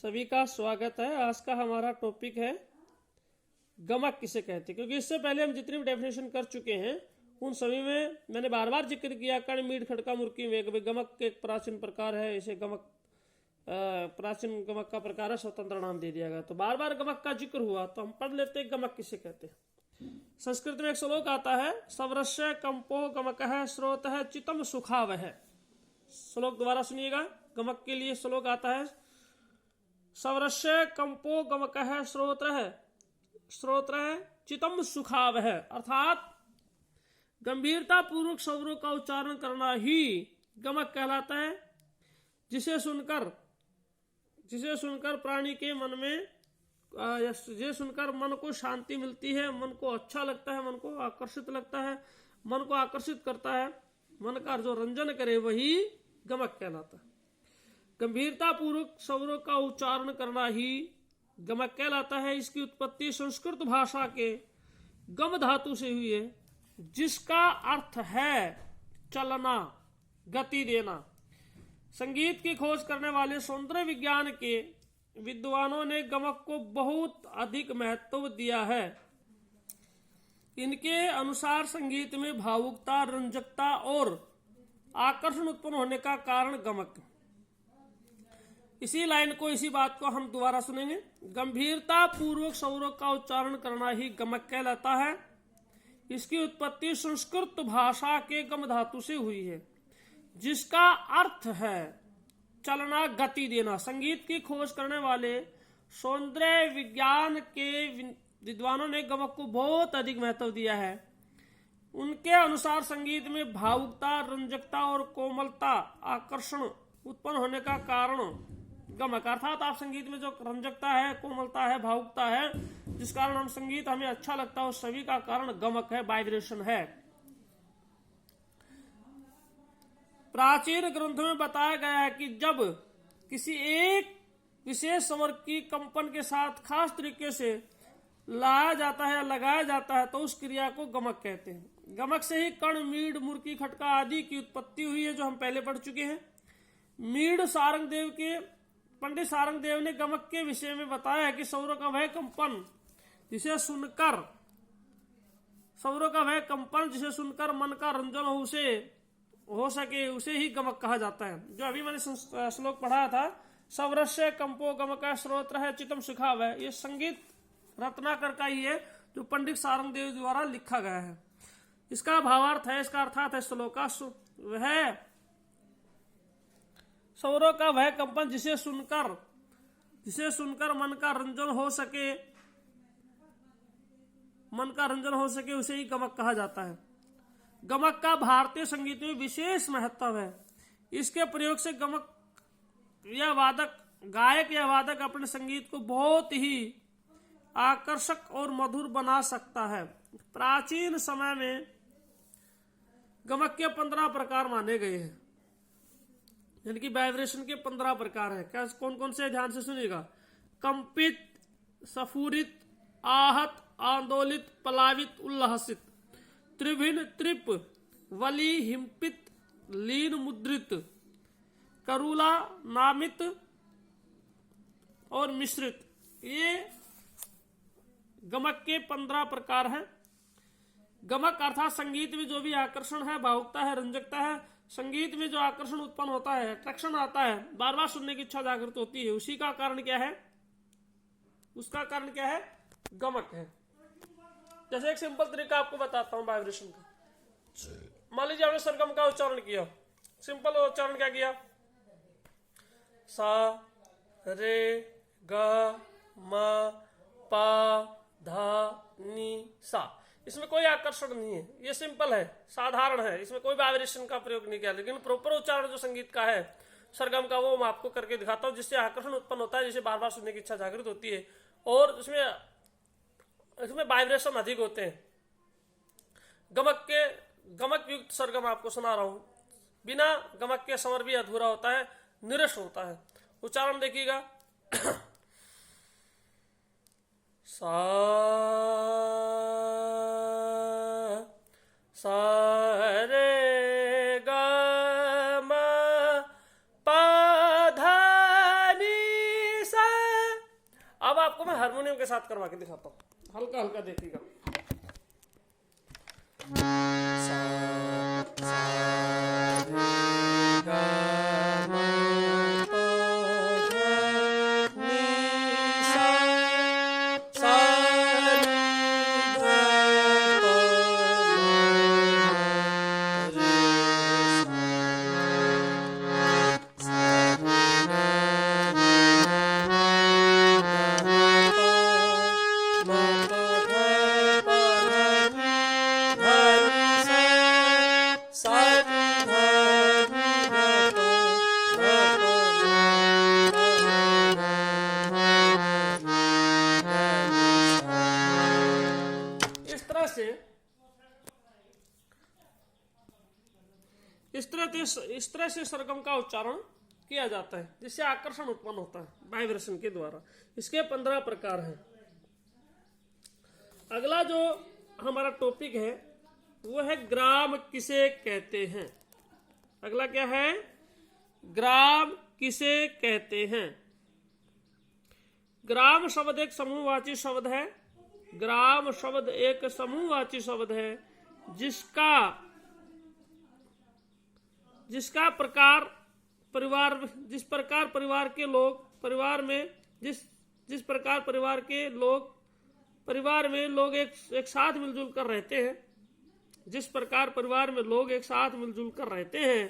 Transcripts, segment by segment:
सभी का स्वागत है। आज का हमारा टॉपिक है गमक किसे कहते हैं, क्योंकि इससे पहले हम जितनी भी डेफिनेशन कर चुके हैं उन सभी में मैंने बार बार जिक्र किया कण मीट खड़का मुर्की वेग गमक के एक प्राचीन प्रकार है। इसे गमक प्राचीन गमक का प्रकार है, स्वतंत्र नाम दे दिया गया। तो बार बार गमक का जिक्र हुआ तो हम पढ़ लेते हैं गमक किसे कहते हैं। संस्कृत में एक श्लोक आता है, सवरस्य कंपो गमक है स्रोत है चितम सुखाव है। श्लोक दोबारा सुनिएगा। गमक के लिए श्लोक आता है, सवरस्य कंपो गमक है स्रोत है चितम सुखाव है। अर्थात गंभीरता पूर्वक स्वरों का उच्चारण करना ही गमक कहलाता है, जिसे सुनकर प्राणी के मन में ये सुनकर मन को शांति मिलती है, मन को अच्छा लगता है, मन को आकर्षित लगता है, मन को आकर्षित करता है, मन का जो रंजन करे वही गमक कहलाता है। गंभीरता पूर्वक स्वरों का उच्चारण करना ही गमक कहलाता है। इसकी उत्पत्ति संस्कृत भाषा के गम धातु से हुई है, जिसका अर्थ है चलना, गति देना। संगीत की खोज करने वाले सौंदर्य विज्ञान के विद्वानों ने गमक को बहुत अधिक महत्व दिया है। इनके अनुसार संगीत में भावुकता, रंजकता और आकर्षण उत्पन्न होने का कारण गमक। इसी बात को हम दोबारा सुनेंगे। गंभीरता पूर्वक स्वरों का उच्चारण करना ही गमक कहलाता है। इसकी उत्पत्ति संस्कृत भाषा के गम धातु से हुई है, जिसका अर्थ है चलना, गति देना। संगीत की खोज करने वाले सौंदर्य विज्ञान के विद्वानों ने गमक को बहुत अधिक महत्व दिया है। उनके अनुसार संगीत में भावुकता, रंजकता और कोमलता, आकर्षण उत्पन्न होने का कारण गमक। अर्थात आप संगीत में जो रंजकता है, कोमलता है, भावुकता है, जिस कारण हम संगीत हमें अच्छा लगता है, उस सभी का कारण गमक है, वाइब्रेशन है। प्राचीन ग्रंथों में बताया गया है कि जब किसी एक विशेष स्वर की कंपन के साथ खास तरीके से लाया जाता है या लगाया जाता है तो उस क्रिया को गमक कहते हैं। गमक से ही कण, मीड़, मुर्की, खटका आदि की उत्पत्ति हुई है, जो हम पहले पढ़ चुके हैं। पंडित सारंगदेव ने गमक के विषय में बताया है कि स्वरों का वह कंपन जिसे सुनकर मन का रंजन हो सके उसे ही गमक कहा जाता है। जो अभी मैंने श्लोक पढ़ा था, सवरस्य कंपो गमक स्रोत है चितम सुखाव है, ये संगीत रत्नाकर का ही है, जो पंडित सारंगदेव द्वारा लिखा गया है। इसका भावार्थ है, इसका अर्थात है श्लोक का वह स्वरों का वह कंपन जिसे सुनकर मन का रंजन हो सके उसे ही गमक कहा जाता है। गमक का भारतीय संगीत में विशेष महत्व है। इसके प्रयोग से गायक या वादक अपने संगीत को बहुत ही आकर्षक और मधुर बना सकता है। प्राचीन समय में गमक के 15 प्रकार माने गए हैं, यानी कि वाइब्रेशन के 15 प्रकार हैं। क्या कौन कौन से, ध्यान से सुनिएगा। कंपित, स्फुरित, आहत, आंदोलित, पलावित, उल्लसित, त्रिभिन्न, त्रिप, वली, हिंपित, लीन, मुद्रित, करुला, नामित और मिश्रित। ये गमक के 15 प्रकार हैं। गमक अर्थात संगीत में जो भी आकर्षण है, भावुकता है, रंजकता है, संगीत में जो आकर्षण उत्पन्न होता है, अट्रैक्शन आता है, बार बार सुनने की इच्छा जागृत होती है, उसी का कारण क्या है? उसका कारण क्या है? गमक है। जैसे एक सिंपल तरीका आपको बताता हूं वाइब्रेशन का। मान लीजिए आपने सरगम का उच्चारण किया, सिंपल उच्चारण क्या किया? सा रे ग म पा धा नी सा। इसमें कोई आकर्षण नहीं है, ये सिंपल है, साधारण है, इसमें कोई वाइब्रेशन का प्रयोग नहीं किया। लेकिन प्रॉपर उच्चारण जो संगीत का है, सरगम का, वो मैं आपको करके दिखाता हूँ, जिससे आकर्षण उत्पन्न होता है, जिसे बार बार सुनने की इच्छा जागृत होती है और इसमें वाइब्रेशन अधिक होते हैं। गमक युक्त सरगम आपको सुना रहा हूं। बिना गमक के स्वर भी अधूरा होता है, निरस होता है। उच्चारण देखिएगा। सा रे ग म पा धा नी सा अब आपको मैं हारमोनियम के साथ करवा के दिखाता हूँ, हल्का हल्का देखिएगा। इस तरह से सरगम का उच्चारण किया जाता है, जिससे आकर्षण उत्पन्न होता है वाइब्रेशन के द्वारा। इसके 15 प्रकार हैं। अगला जो हमारा टॉपिक है वो है ग्राम किसे कहते हैं। अगला क्या है? ग्राम किसे कहते हैं। ग्राम शब्द एक समूहवाची शब्द है। ग्राम शब्द एक समूहवाची शब्द है जिस प्रकार परिवार के लोग परिवार में लोग एक साथ मिलजुल कर रहते हैं। जिस प्रकार परिवार में लोग एक साथ मिलजुल कर रहते हैं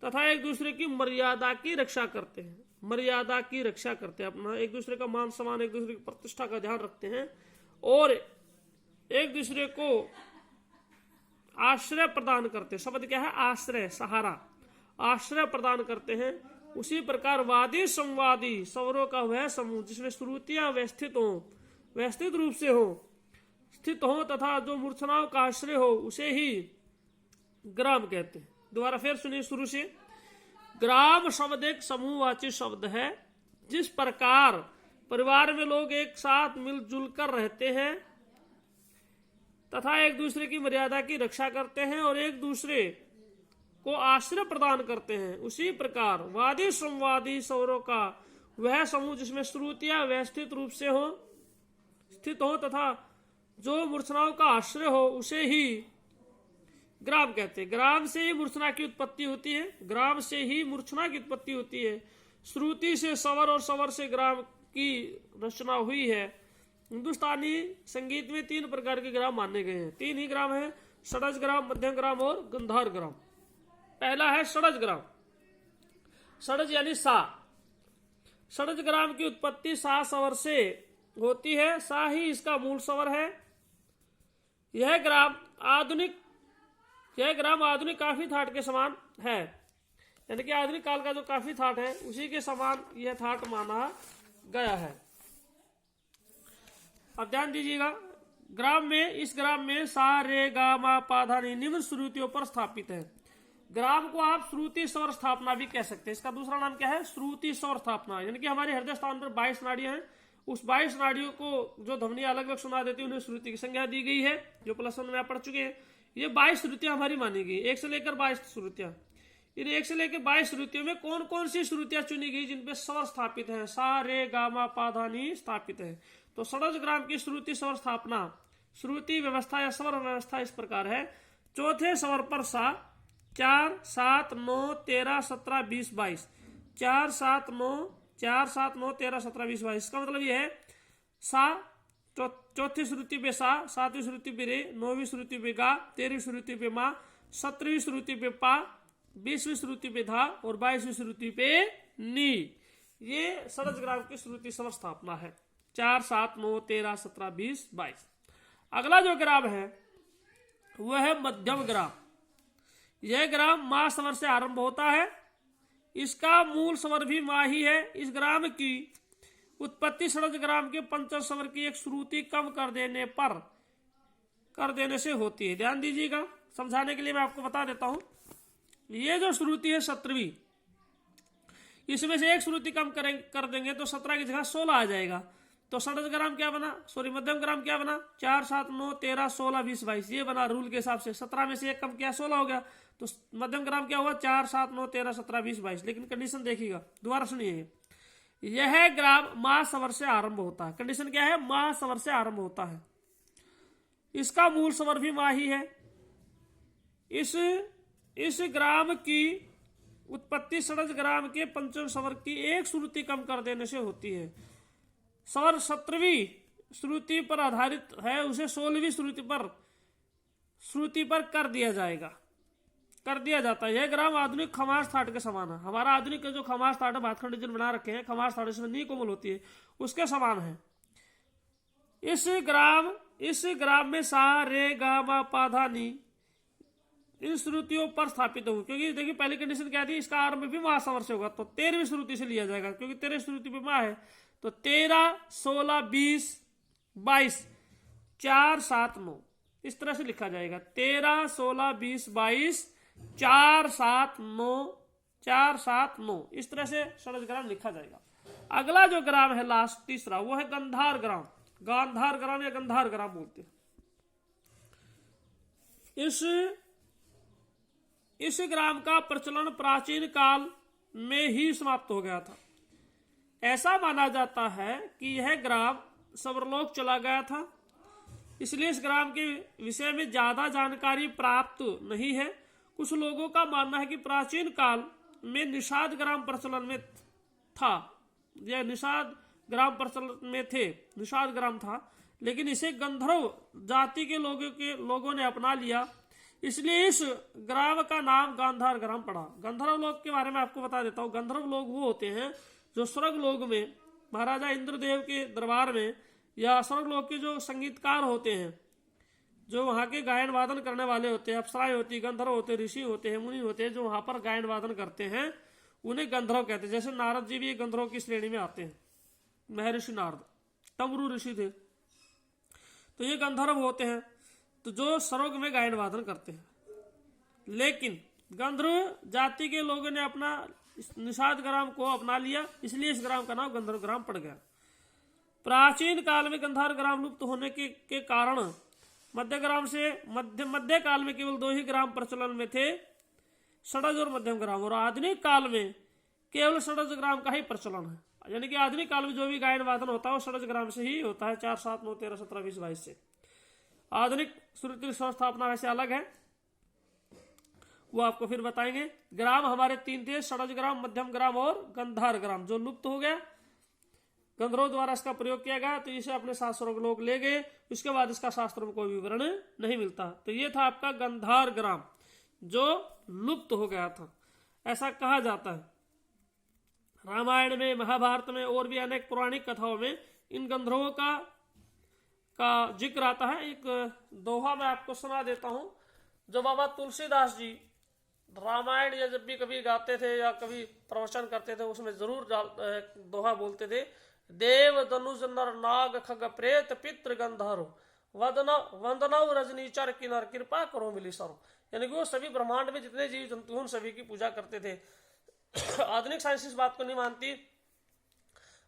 तथा एक दूसरे की मर्यादा की रक्षा करते हैं। अपना एक दूसरे का मान सम्मान, एक दूसरे की प्रतिष्ठा का ध्यान रखते हैं और एक दूसरे को आश्रय प्रदान करते हैं। शब्द क्या है? आश्रय, सहारा, आश्रय प्रदान करते हैं। उसी प्रकार वादी संवादी स्वरों का वह समूह जिसमें श्रुतियां व्यवस्थित रूप से स्थित हो तथा जो मूर्छनाओं का आश्रय हो उसे ही ग्राम कहते हैं। दोबारा फिर सुनिए शुरू से। ग्राम शब्द एक समूहवाची शब्द है। जिस प्रकार परिवार में लोग एक साथ मिलजुल कर रहते हैं तथा एक दूसरे की मर्यादा की रक्षा करते हैं और एक दूसरे को आश्रय प्रदान करते हैं, उसी प्रकार वादी संवादी स्वरों का वह समूह जिसमें श्रुतियां व्यवस्थित रूप से स्थित हो तथा जो मूर्छनाओं का आश्रय हो उसे ही ग्राम कहते हैं। ग्राम से ही मूर्छना की उत्पत्ति होती है। ग्राम से ही मूर्छना की उत्पत्ति होती है। श्रुति से स्वर और स्वर से ग्राम की रचना हुई है। हिंदुस्तानी संगीत में 3 प्रकार के ग्राम माने गए हैं। 3 ही ग्राम है, षडज ग्राम, मध्यम ग्राम और गंधार ग्राम। पहला है षडज ग्राम। षडज यानी सा। षडज ग्राम की उत्पत्ति सा स्वर से होती है। सा ही इसका मूल स्वर है। यह ग्राम आधुनिक काफी थाट के समान है, यानी कि आधुनिक काल का जो काफी थाट है उसी के समान यह थाट माना गया है। अब ध्यान दीजिएगा, इस ग्राम में सा रे गा मा पा धा नी निम्न श्रुतियों पर स्थापित है। ग्राम को आप श्रुति स्वर स्थापना भी कह सकते हैं। इसका दूसरा नाम क्या है? श्रुति स्वर स्थापना। यानी कि हमारे हृदय स्थान पर 22 नाड़ियां हैं। उस 22 नाड़ियों को जो ध्वनियां अलग अलग सुना देती है उन्हें श्रुति की संज्ञा दी गई है, जो +1 में आप पढ़ चुके हैं। ये 22 श्रुतियां हमारी मानी गई, 1 से लेकर 22 श्रुतियां। इन 1 से लेकर 22 श्रुतियों में कौन कौन सी श्रुतियां चुनी गई जिनपे स्वर स्थापित है? सा रे गा मा पा धा नी स्थापित है। तो षडज ग्राम की श्रुति स्वर स्थापना, श्रुति व्यवस्था या स्वर व्यवस्था इस प्रकार है। चौथे स्वर पर सा 4 7 9 13 17 20 22, 4 7 9 13 17 20 22। इसका मतलब यह है सा चौथी श्रुति पे सा, 7वीं श्रुति पे रे, 9वीं श्रुति पे गा, 13वीं श्रुति पे मा, 17वीं श्रुति पे पा, 20वीं श्रुति पे धा और 22वीं श्रुति पे नी। ये षडज ग्राम की श्रुति स्वर स्थापना है। 4 7 9 13 17 20 22। अगला जो ग्राम है वह है मध्यम ग्राम। यह ग्राम मा स्वर से आरंभ होता है। इसका मूल स्वर भी मा ही है। इस ग्राम की उत्पत्ति षडज ग्राम के पंचम स्वर की एक श्रुति कम कर देने से होती है। ध्यान दीजिएगा, समझाने के लिए मैं आपको बता देता हूं। ये जो श्रुति है 17वीं, इसमें से एक श्रुति कम कर देंगे तो 17 की जगह 16 आ जाएगा। तो षडज ग्राम क्या बना? मध्यम ग्राम क्या बना? 4 7 9 13 16 20 22। ये बना रूल के हिसाब से। 17 में से एक कम किया 16 हो गया। तो मध्यम ग्राम क्या हुआ? 4 7 9 13 17 20 22। लेकिन कंडीशन देखिएगा, दोबारा सुनिए। यह ग्राम महास्वर से आरंभ होता है। कंडीशन क्या है? महास्वर से आरंभ होता है। इसका मूल स्वर भी मा ही है। इस ग्राम की उत्पत्ति षडज ग्राम के पंचम स्वर की एक श्रुति कम कर देने से होती है। स्वर 17वीं श्रुति पर आधारित है, उसे 16वीं श्रुति पर कर दिया जाता है। यह ग्राम आधुनिक खमास थाट के समान है। हमारा आधुनिक जो खमास थाट है, भातखंड जिन बना रखे हैं, खमास थाट इसमें नी कोमल होती है, उसके समान है। इस ग्राम में सा रे गा मा पा धा नी इन श्रुतियों पर स्थापित होगी। क्योंकि देखिए पहली कंडीशन क्या थी? इसका आरंभ भी महास्वर से होगा, तो 13वीं श्रुति से लिया जाएगा, क्योंकि 13 श्रुति पे माँ है। तो 13, 16, 20, 22, 4, 7, 9 इस तरह से लिखा जाएगा। 13, 16, 20, 22, 4, 7, 9 इस तरह से षडज ग्राम लिखा जाएगा। अगला जो ग्राम है लास्ट तीसरा, वो है गंधार ग्राम। गांधार ग्राम या गंधार ग्राम बोलते हैं। इस ग्राम का प्रचलन प्राचीन काल में ही समाप्त हो गया था। ऐसा माना जाता है कि यह ग्राम स्वर्गलोक चला गया था, इसलिए इस ग्राम के विषय में ज्यादा जानकारी प्राप्त नहीं है। कुछ लोगों का मानना है कि प्राचीन काल में निषाद ग्राम प्रचलन में था, यह निषाद ग्राम प्रचलन में थे, निषाद ग्राम था, लेकिन इसे गंधर्व जाति के लोगों ने अपना लिया, इसलिए इस ग्राम का नाम गांधार ग्राम पड़ा। गंधर्व लोग के बारे में आपको बता देता हूँ। गंधर्व लोग वो होते हैं जो स्वर्ग लोग में महाराजा इंद्रदेव के दरबार में या स्वर्ग लोग के जो संगीतकार होते हैं, जो वहाँ के गायन वादन करने वाले होते हैं, अप्सराएं होती है, गंधर्व होते हैं, ऋषि होते हैं, मुनि होते हैं, जो वहाँ पर गायन वादन करते हैं, उन्हें गंधर्व कहते हैं। जैसे नारद जी भी गंधर्व की श्रेणी में आते हैं। महर्षि नारद तमरू ऋषि थे, तो ये गंधर्व होते हैं, तो जो स्वर्ग में गायन वादन करते हैं। लेकिन गंधर्व जाति के लोगों ने अपना निषाद ग्राम को अपना लिया, इसलिए इस ग्राम का नाम गंधर्व ग्राम पड़ गया। प्राचीन काल में गंधार ग्राम लुप्त होने के कारण मध्य काल में केवल 2 ही ग्राम प्रचलन में थे, षडज और मध्यम ग्राम, और आधुनिक काल में केवल षडज ग्राम का ही प्रचलन है। यानी कि आधुनिक काल में जो भी गायन वादन होता है वो षडज ग्राम से ही होता है, 4, 7, 9, 13, 17, 20, 22 से। आधुनिक श्रुति स्थापना वैसे अलग है, वो आपको फिर बताएंगे। ग्राम हमारे 3 थे, षडज ग्राम, मध्यम ग्राम और गंधार ग्राम, जो लुप्त हो गया। गंधर्वों द्वारा इसका प्रयोग किया गया, तो इसे अपने शास्त्रों के लोग ले गए, उसके बाद इसका शास्त्रों में कोई विवरण नहीं मिलता। तो ये था आपका गंधार ग्राम जो लुप्त हो गया था, ऐसा कहा जाता है। रामायण में, महाभारत में और भी अनेक पौराणिक कथाओं में इन गंधर्वों का जिक्र आता है। एक दोहा मैं आपको सुना देता हूं, जो बाबा तुलसीदास जी रामायण या जब भी कभी गाते थे या कभी प्रवचन करते थे, उसमें जरूर दोहा बोलते थे। देव धनुज नर नाग खग प्रेत पितृ गंधर्व वंदनव रजनीचर किन्नर कृपा करो मिली सरो। यानी कि वो सभी ब्रह्मांड में जितने जीव जंतु उन सभी की पूजा करते थे। आधुनिक साइंस इस बात को नहीं मानती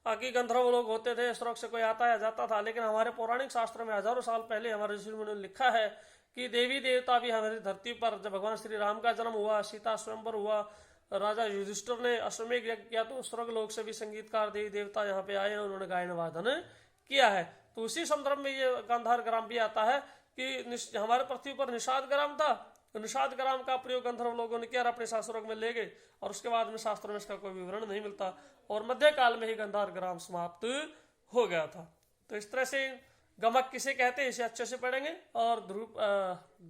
कि गंधर्व लोग होते थे, स्वर्ग से कोई आता या जाता था, लेकिन हमारे पौराणिक शास्त्रों में हजारों साल पहले हमारे ऋषि मुनियों ने लिखा है कि देवी देवता भी हमारी धरती पर, जब भगवान श्री राम का जन्म हुआ, सीता स्वयंवर हुआ, राजा युधिष्ठिर ने अश्वमेध यज्ञ किया, तो स्वर्ग लोक से भी संगीतकार देवी देवता यहाँ पे आए, उन्होंने गायन वादन किया है। तो उसी संदर्भ में ये गांधार ग्राम भी आता है कि हमारे पृथ्वी पर निषाद ग्राम था, तो निषाद ग्राम का प्रयोग गंधर्व लोगों ने किया और अपने शास्त्रों में ले गए, और उसके बाद में शास्त्रों में इसका कोई विवरण नहीं मिलता, और मध्य काल में ही गांधार ग्राम समाप्त हो गया था। तो इस तरह से गमक किसे कहते हैं इसे अच्छे से पढ़ेंगे, और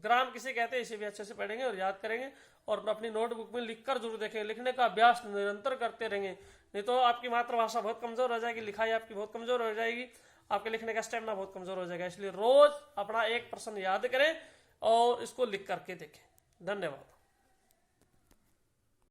ग्राम किसे कहते हैं इसे भी अच्छे से पढ़ेंगे और याद करेंगे, और अपनी नोटबुक में लिखकर जरूर देखेंगे। लिखने का अभ्यास निरंतर करते रहेंगे, नहीं तो आपकी मातृभाषा बहुत कमजोर हो जाएगी, लिखाई आपकी बहुत कमजोर हो जाएगी, आपके लिखने का स्टेमिना बहुत कमजोर हो जाएगा। इसलिए रोज अपना एक प्रश्न याद करें और इसको लिख करके देखें। धन्यवाद।